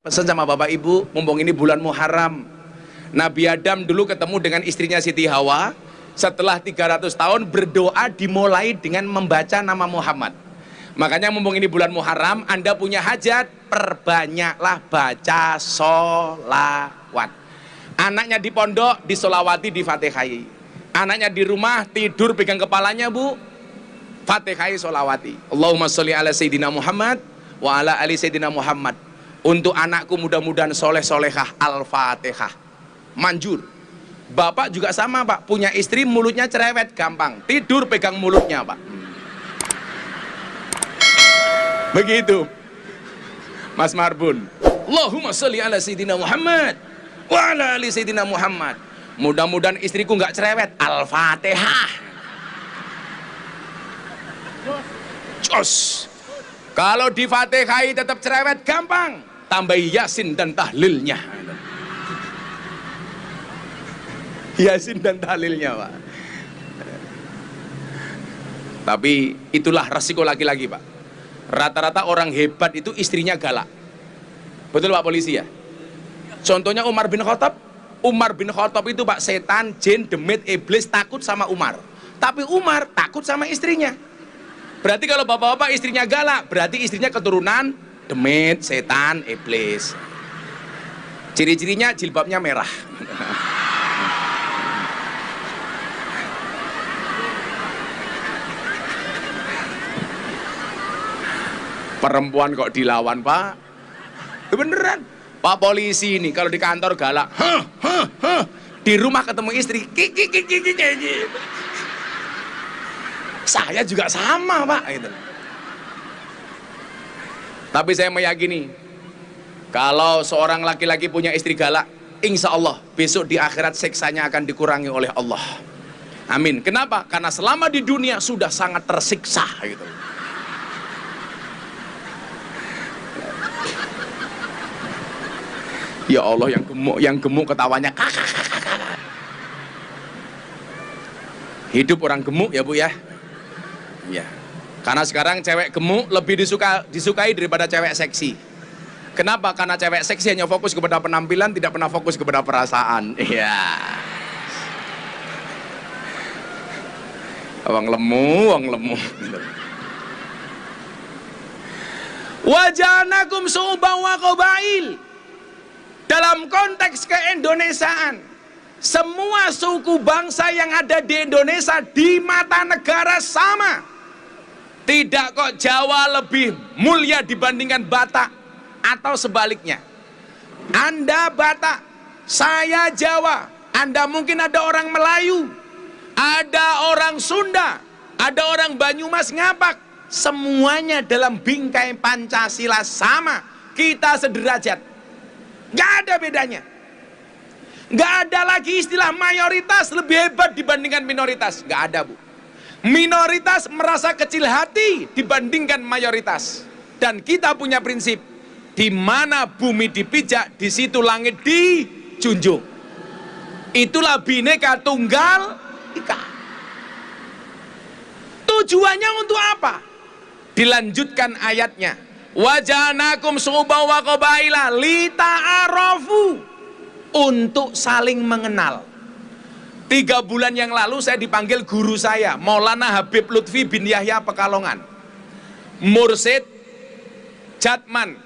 Pesan sama Bapak Ibu, mumpung ini bulan Muharram. Nabi Adam dulu ketemu dengan istrinya Siti Hawa. Setelah 300 tahun berdoa dimulai dengan membaca nama Muhammad. Makanya mumpung ini bulan Muharram, Anda punya hajat, perbanyaklah baca sholawat. Anaknya di pondok, disolawati, di fatihai. Anaknya di rumah, tidur pegang kepalanya bu, fatihai, solawati. Allahumma sholli ala Sayyidina Muhammad wa ala ali Sayyidina Muhammad. Untuk anakku mudah-mudahan soleh solehah, al-fatihah. Manjur. Bapak juga sama pak, punya istri mulutnya cerewet, gampang tidur pegang mulutnya pak. Begitu Mas Marbun. Allahumma sholli ala Sayyidina Muhammad wa ala ali Sayyidina Muhammad. Mudah-mudahan istriku nggak cerewet, al-fatihah. Jos. Kalau di fatihai tetap cerewet, gampang, tambah yasin dan tahlilnya. Yasin dan tahlilnya pak. Tapi itulah resiko laki-laki pak. Rata-rata orang hebat itu istrinya galak. Betul pak polisi ya? Contohnya Umar bin Khattab. Umar bin Khattab itu pak, setan, jin, demit, iblis takut sama Umar. Tapi Umar takut sama istrinya. Berarti kalau bapak-bapak istrinya galak, berarti istrinya keturunan demit, setan, iblis. Ciri-cirinya jilbabnya merah. Perempuan kok dilawan pak? Beneran pak polisi ini kalau di kantor galak, di rumah ketemu istri, saya juga sama pak gitu. Tapi saya meyakini kalau seorang laki-laki punya istri galak, insya Allah besok di akhirat siksanya akan dikurangi oleh Allah. Amin. Kenapa? Karena selama di dunia sudah sangat tersiksa gitu. Ya Allah, yang gemuk ketawanya kakak. Hidup orang gemuk ya bu ya. Ya. Karena sekarang cewek gemuk lebih disukai daripada cewek seksi. Kenapa? Karena cewek seksi hanya fokus kepada penampilan, tidak pernah fokus kepada perasaan. Iya. Wong lemu. Wajanakum su'uban wa qabail. Dalam konteks keindonesiaan, semua suku bangsa yang ada di Indonesia di mata negara sama. Tidak kok Jawa lebih mulia dibandingkan Batak atau sebaliknya. Anda Batak, saya Jawa, Anda mungkin ada orang Melayu, ada orang Sunda, ada orang Banyumas Ngapak. Semuanya dalam bingkai Pancasila sama. Kita sederajat. Gak ada bedanya. Gak ada lagi istilah mayoritas lebih hebat dibandingkan minoritas. Gak ada bu. Minoritas merasa kecil hati dibandingkan mayoritas. Dan kita punya prinsip, di mana bumi dipijak, di situ langit dijunjung. Itulah Bhinneka Tunggal Ika. Tujuannya untuk apa? Dilanjutkan ayatnya. Wajanakum su'uban wa qabaila lita'arafu, untuk saling mengenal. 3 bulan yang lalu saya dipanggil guru saya, Maulana Habib Lutfi bin Yahya Pekalongan, Mursid Jatman,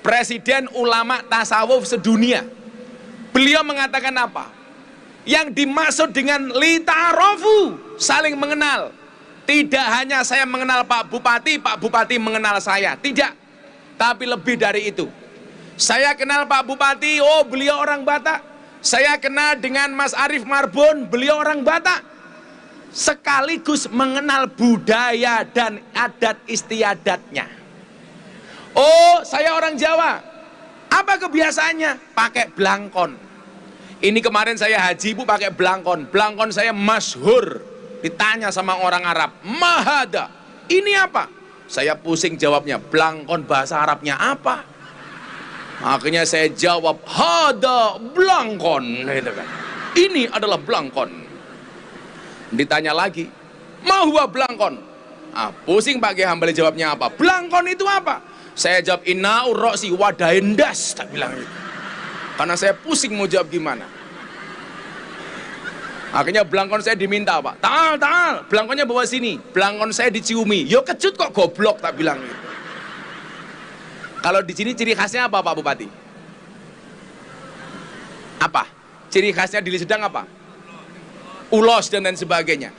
Presiden Ulama Tasawuf sedunia. Beliau mengatakan apa? Yang dimaksud dengan lita'arafu, saling mengenal, tidak hanya saya mengenal Pak Bupati mengenal saya, tidak. Tapi lebih dari itu. Saya kenal Pak Bupati, oh beliau orang Batak. Saya kenal dengan Mas Arief Marbun, beliau orang Batak. Sekaligus mengenal budaya dan adat istiadatnya. Oh, saya orang Jawa. Apa kebiasaannya? Pakai blangkon. Ini kemarin saya haji bu pakai blangkon. Blangkon saya masyhur. Ditanya sama orang Arab, mahada, ini apa? Saya pusing jawabnya, blangkon bahasa Arabnya apa? Akhirnya saya jawab, hada blangkon. Ini adalah blangkon. Ditanya lagi, ma huwa blangkon? Pusing Pak Kiai Hambali jawabnya apa? Blangkon itu apa? Saya jawab inna urroksi wadahendas, tak bilang gitu. Karena saya pusing mau jawab gimana. Akhirnya belangkon saya diminta, Pak. Ta'al, belangkonnya bawa sini. Belangkon saya diciumi. Yo kecut kok goblok, tak bilang gitu. Kalau di sini ciri khasnya apa, Pak Bupati? Apa? Ciri khasnya di Lisedang apa? Ulos dan lain sebagainya.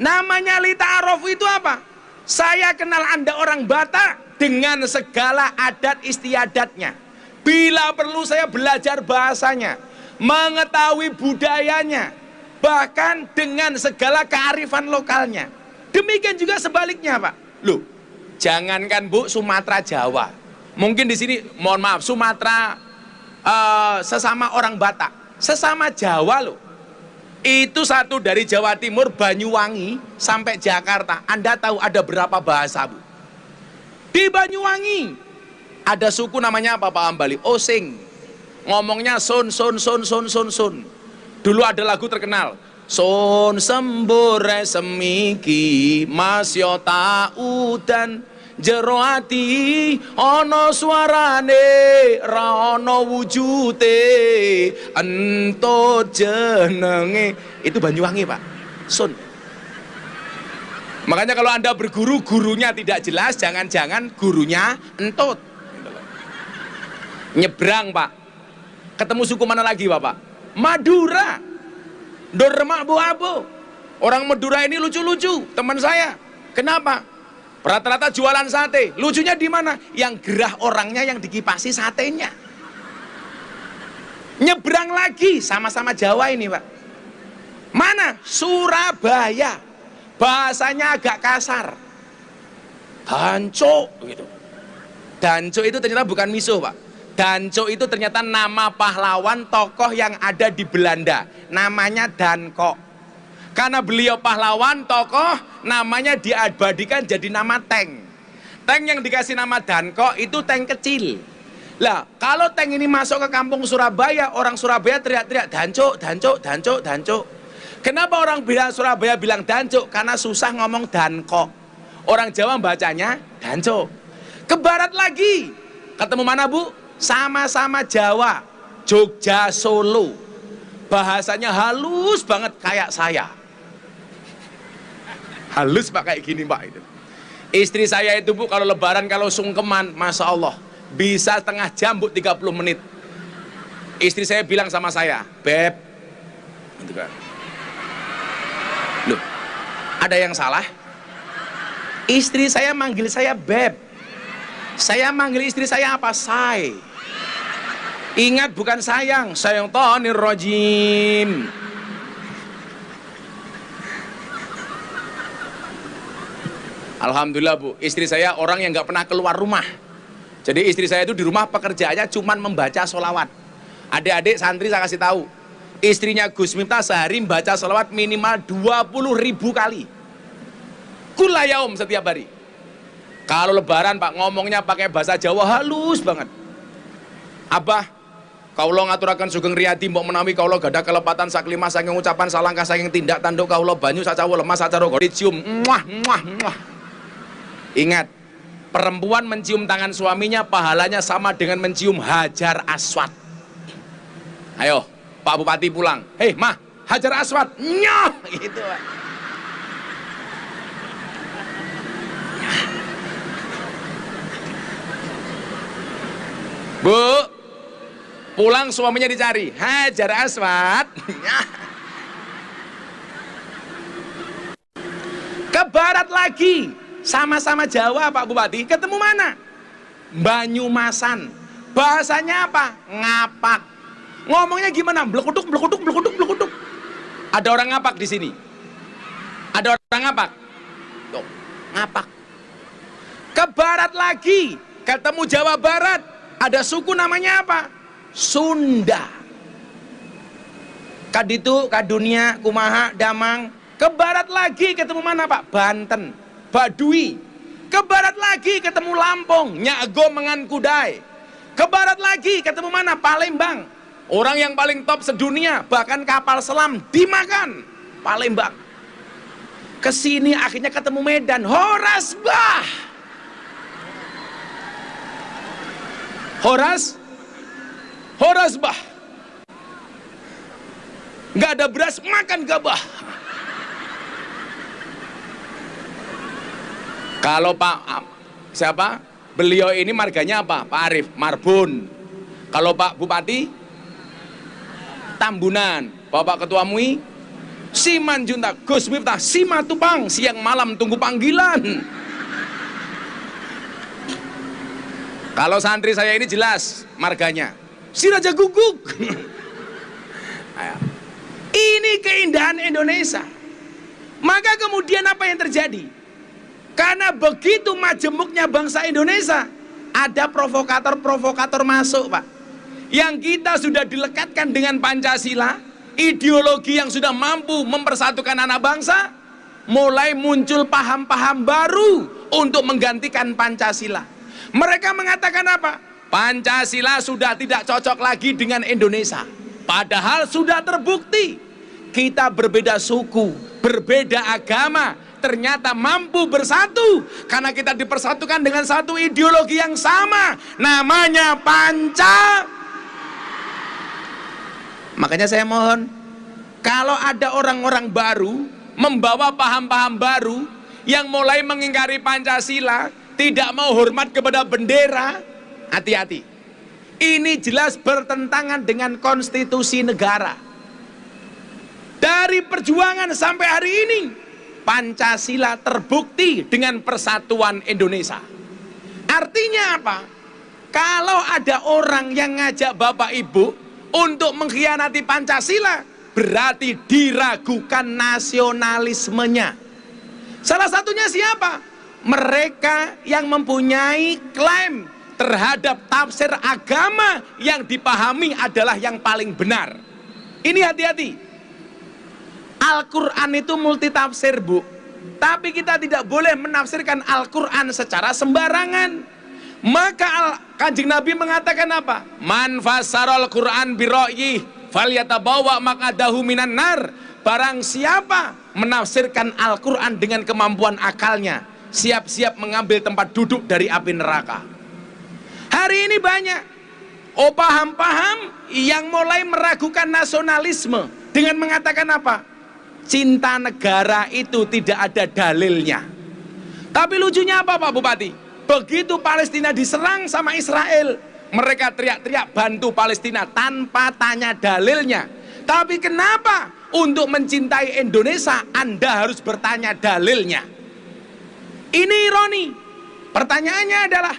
Namanya lita'arofu itu apa? Saya kenal Anda orang Batak dengan segala adat istiadatnya. Bila perlu saya belajar bahasanya, mengetahui budayanya, bahkan dengan segala kearifan lokalnya. Demikian juga sebaliknya, Pak. Loh, jangankan Bu Sumatera Jawa. Mungkin di sini, mohon maaf, Sumatera sesama orang Batak, sesama Jawa loh. Itu satu dari Jawa Timur, Banyuwangi sampai Jakarta. Anda tahu ada berapa bahasa, Bu? Di Banyuwangi ada suku namanya apa, Pak Ambali? Osing. Ngomongnya son. Dulu ada lagu terkenal. Son sembore semiki masyo taudan jero ati ana suarane ra ana wujute ento jenenge. Itu Banyuwangi, Pak. Son. Makanya kalau Anda berguru, gurunya tidak jelas, jangan-jangan gurunya entut. Nyebrang, Pak. Ketemu suku mana lagi, Bapak? Madura. Dormak bu-abu. Orang Madura ini lucu-lucu, teman saya. Kenapa? Rata-rata jualan sate. Lucunya di mana? Yang gerah orangnya yang dikipasi satenya. Nyebrang lagi, sama-sama Jawa ini, Pak. Mana? Surabaya. Bahasanya agak kasar. Danco gitu. Danco itu ternyata bukan misuh, Pak. Danco itu ternyata nama pahlawan tokoh yang ada di Belanda. Namanya Danko. Karena beliau pahlawan tokoh, namanya diabadikan jadi nama tank. Tank yang dikasih nama Danko itu tank kecil. Lah, kalau tank ini masuk ke kampung Surabaya, orang Surabaya teriak-teriak Danco, Danco, Danco, Danco. Kenapa orang Surabaya bilang Danco? Karena susah ngomong Danko. Orang Jawa bacanya Danco. Ke barat lagi, ketemu mana, Bu? Sama-sama Jawa, Jogja, Solo. Bahasanya halus banget kayak saya. Halus, Pak, kayak gini, Pak. Itu. Istri saya itu, Bu, kalau lebaran, kalau sungkeman, Masya Allah, bisa setengah jam, Bu, 30 menit. Istri saya bilang sama saya, Beb, gitu kan. Loh, ada yang salah? Istri saya manggil saya Beb. Saya manggil istri saya apa? Say. Ingat, bukan sayang. Syaitonir rajim. Alhamdulillah, Bu, istri saya orang yang nggak pernah keluar rumah. Jadi istri saya itu di rumah pekerjaannya cuman membaca sholawat. Adik-adik santri saya kasih tahu, istrinya Gus Miftah sehari membaca sholawat minimal 20.000 kali. Kulayaum setiap hari. Kalau lebaran, Pak, ngomongnya pakai bahasa Jawa halus banget. Abah, kaulo ngaturaken sugeng riyadi mbok menawi kaulo gadah kelepatan saklima saking ucapan salangkah saking tindak tanduk kaulo banyu sacawa lemas sacara cium. Muah. Ingat, perempuan mencium tangan suaminya pahalanya sama dengan mencium Hajar Aswad. Ayo, Pak Bupati pulang. Hei, Mah, Hajar Aswad. Nyoh, gitu, Pak. Bu, pulang suaminya dicari. Hajar Aswad. Ke barat lagi, sama-sama Jawa, Pak Bupati. Ketemu mana? Banyumasan. Bahasanya apa? Ngapak. Ngomongnya gimana? Blekuduk. Ada orang ngapak di sini. Ada orang ngapak. Tuh, ngapak. Ke barat lagi, ketemu Jawa Barat. Ada suku namanya apa? Sunda. Kaditu, Kadunia, Kumaha, Damang. Ke barat lagi ketemu mana, Pak? Banten, Baduy. Ke barat lagi ketemu Lampung, Nyago Mengan Kudai. Ke barat lagi ketemu mana? Palembang. Orang yang paling top sedunia, bahkan kapal selam dimakan. Palembang. Kesini akhirnya ketemu Medan, Horas Bah. Horas bah. Nggak ada beras, makan gabah. Kalau siapa? Beliau ini marganya apa? Pak Arief, Marbun. Kalau Pak Bupati, Tambunan. Bapak Ketua MUI, Simanjuntak. Gus Miftah, Simatupang. Siang malam tunggu panggilan. Kalau santri saya ini jelas marganya, Si Raja Guguk. Ini keindahan Indonesia. Maka kemudian apa yang terjadi? Karena begitu majemuknya bangsa Indonesia, ada provokator-provokator masuk, Pak. Yang kita sudah dilekatkan dengan Pancasila, ideologi yang sudah mampu mempersatukan anak bangsa, mulai muncul paham-paham baru untuk menggantikan Pancasila. Mereka mengatakan apa? Pancasila sudah tidak cocok lagi dengan Indonesia. Padahal sudah terbukti kita berbeda suku, berbeda agama, ternyata mampu bersatu karena kita dipersatukan dengan satu ideologi yang sama, namanya Makanya saya mohon, kalau ada orang-orang baru membawa paham-paham baru yang mulai mengingkari Pancasila, tidak mau hormat kepada bendera, hati-hati. Ini jelas bertentangan dengan konstitusi negara. Dari perjuangan sampai hari ini, Pancasila terbukti dengan persatuan Indonesia. Artinya apa? Kalau ada orang yang ngajak Bapak Ibu untuk mengkhianati Pancasila, berarti diragukan nasionalismenya. Salah satunya siapa? Mereka yang mempunyai klaim terhadap tafsir agama yang dipahami adalah yang paling benar. Ini hati-hati. Al-Quran itu multitafsir, Bu. Tapi kita tidak boleh menafsirkan Al-Quran secara sembarangan. Maka Kanjeng Nabi mengatakan apa? Man fassarul Quran bira'yi falyatabawa maq'adahu minan nar. Barang siapa menafsirkan Al-Quran dengan kemampuan akalnya, siap-siap mengambil tempat duduk dari api neraka. Hari ini banyak paham-paham yang mulai meragukan nasionalisme dengan mengatakan apa? Cinta negara itu tidak ada dalilnya. Tapi lucunya apa, Pak Bupati? Begitu Palestina diserang sama Israel, mereka teriak-teriak bantu Palestina tanpa tanya dalilnya. Tapi kenapa untuk mencintai Indonesia Anda harus bertanya dalilnya? Ini ironi. Pertanyaannya adalah,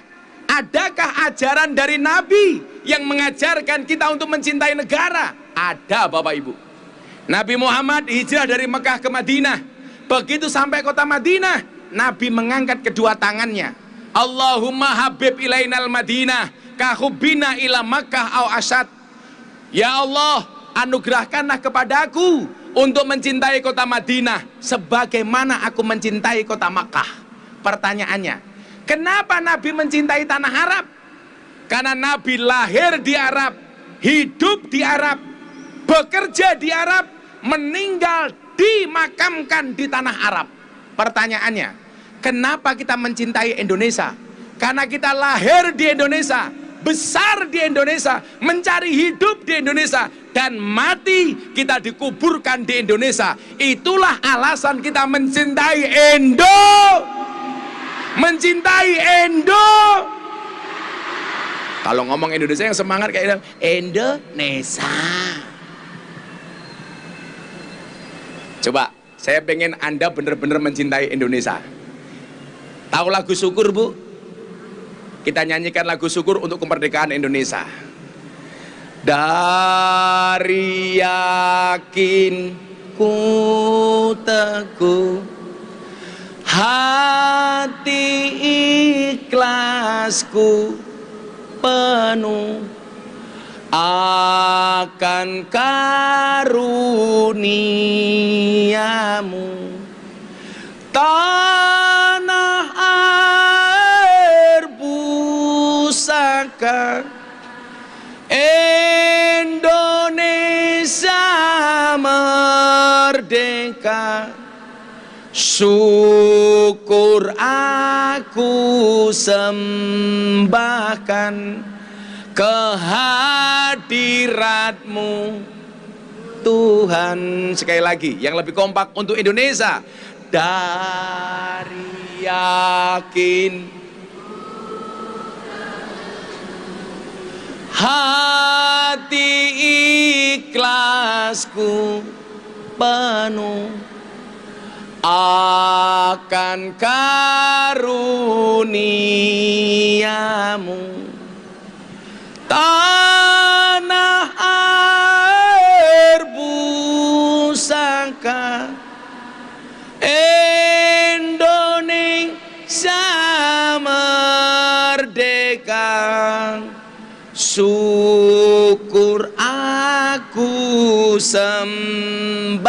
adakah ajaran dari Nabi yang mengajarkan kita untuk mencintai negara? Ada, Bapak Ibu. Nabi Muhammad hijrah dari Mekah ke Madinah. Begitu sampai kota Madinah, Nabi mengangkat kedua tangannya. Allahumma habib ilainal Madinah kahubbina ila Makkah au asyad. Ya Allah, anugerahkanlah kepadaku untuk mencintai kota Madinah sebagaimana aku mencintai kota Makkah. Pertanyaannya, kenapa Nabi mencintai tanah Arab? Karena Nabi lahir di Arab, hidup di Arab, bekerja di Arab, meninggal dimakamkan di tanah Arab. Pertanyaannya, kenapa kita mencintai Indonesia? Karena kita lahir di Indonesia, besar di Indonesia, mencari hidup di Indonesia, dan mati kita dikuburkan di Indonesia. Itulah alasan kita mencintai Indo. Mencintai Indo. Kalau ngomong Indonesia yang semangat kayak Indonesia. Coba, saya pengen Anda benar-benar mencintai Indonesia. Tahu lagu syukur, Bu? Kita nyanyikan lagu syukur untuk kemerdekaan Indonesia. Dari yakin ku teguh, hati ikhlasku penuh akan karuniamu, tanah air pusaka Indonesia merdeka. Syukur aku sembahkan kehadiratmu Tuhan. Sekali lagi, yang lebih kompak untuk Indonesia. Dari yakin hati ikhlasku penuh akan karuniamu, tanah air pusaka Indonesia merdeka. Syukur aku sembahkan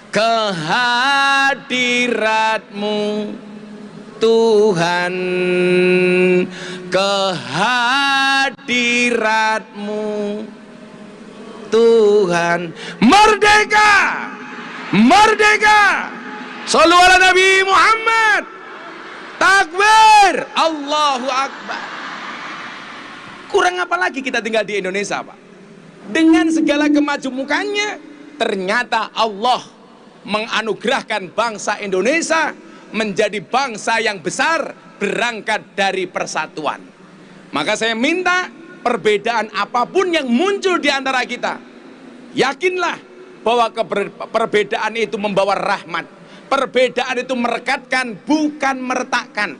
kehadiratmu Tuhan, kehadiratmu Tuhan. Merdeka, merdeka. Shallu ala Nabi Muhammad. Takbir, Allahu Akbar. Kurang apa lagi kita tinggal di Indonesia, Pak? Dengan segala kemajumukannya, ternyata Allah menganugerahkan bangsa Indonesia menjadi bangsa yang besar berangkat dari persatuan. Maka saya minta perbedaan apapun yang muncul di antara kita, yakinlah bahwa perbedaan itu membawa rahmat. Perbedaan itu merekatkan, bukan meretakkan.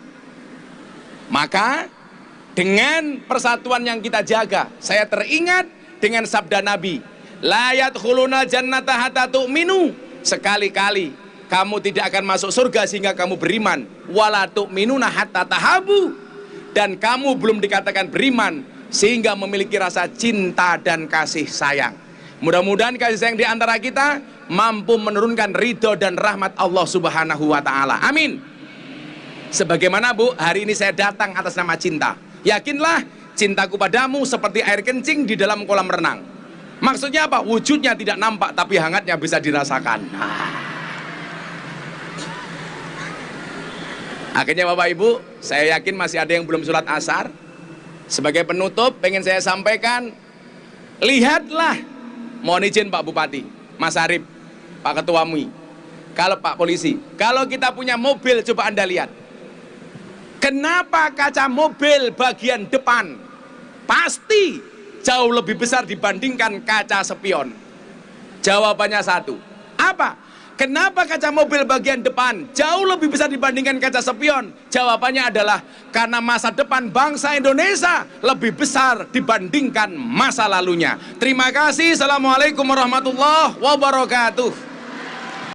Maka dengan persatuan yang kita jaga, saya teringat dengan sabda Nabi, la yadkhuluna jannata hatta tu'minu. Sekali-kali kamu tidak akan masuk surga sehingga kamu beriman. Wala tu'minuna hatta tahabu. Dan kamu belum dikatakan beriman sehingga memiliki rasa cinta dan kasih sayang. Mudah-mudahan kasih sayang di antara kita mampu menurunkan ridho dan rahmat Allah Subhanahu wa ta'ala. Amin. Sebagaimana Bu, hari ini saya datang atas nama cinta. Yakinlah cintaku padamu seperti air kencing di dalam kolam renang. Maksudnya apa? Wujudnya tidak nampak tapi hangatnya bisa dirasakan. Akhirnya Bapak Ibu, saya yakin masih ada yang belum sholat asar. Sebagai penutup pengen saya sampaikan, lihatlah, mohon izin Pak Bupati, Mas Arif, Pak Ketua MUI, kalau Pak Polisi, kalau kita punya mobil coba Anda lihat, kenapa kaca mobil bagian depan pasti jauh lebih besar dibandingkan kaca spion? Jawabannya satu. Apa? Kenapa kaca mobil bagian depan jauh lebih besar dibandingkan kaca spion? Jawabannya adalah karena masa depan bangsa Indonesia lebih besar dibandingkan masa lalunya. Terima kasih. Assalamualaikum warahmatullahi wabarakatuh.